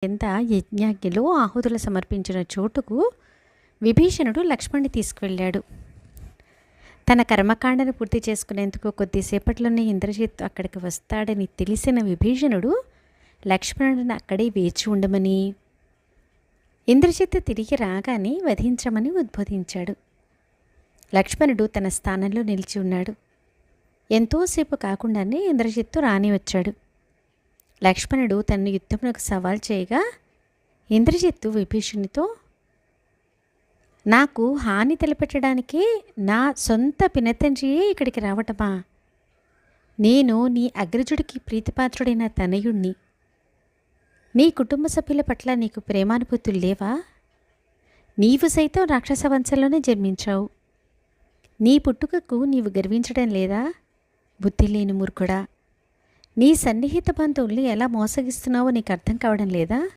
ఎంత యజ్ఞాగ్నిలో ఆహుతులు సమర్పించిన చోటుకు విభీషణుడు లక్ష్మణ్ణి తీసుకువెళ్ళాడు. తన కర్మకాండను పూర్తి చేసుకునేందుకు కొద్దిసేపట్లోనే ఇంద్రజిత్ అక్కడికి వస్తాడని తెలిసిన విభీషణుడు లక్ష్మణుడిని అక్కడే వేచి ఉండమని, ఇంద్రజిత్ తిరిగి రాగానే వధించమని ఉద్బోధించాడు. లక్ష్మణుడు తన స్థానంలో నిలిచి ఉన్నాడు. ఎంతోసేపు కాకుండానే ఇంద్రజిత్తు రాని వచ్చాడు. లక్ష్మణుడు తన యుద్ధమునకు సవాల్ చేయగా ఇంద్రజిత్తు విభీషణునితో, నాకు హాని తలపెట్టడానికే నా సొంత పినతండ్రియే ఇక్కడికి రావటమా? నేను నీ అగ్రజుడికి ప్రీతిపాత్రుడైన తనయుణ్ణి. నీ కుటుంబ సభ్యుల పట్ల నీకు ప్రేమానుభూతులు లేవా? నీవు సైతం రాక్షస వంశంలోనే జన్మించావు. నీ పుట్టుకకు నీవు గర్వించడం లేదా? బుద్ధి లేని మూర్ఖుడా, నీ సన్నిహిత బంధువుల్ని ఎలా మోసగిస్తున్నావో నీకు అర్థం కావడం లేదా?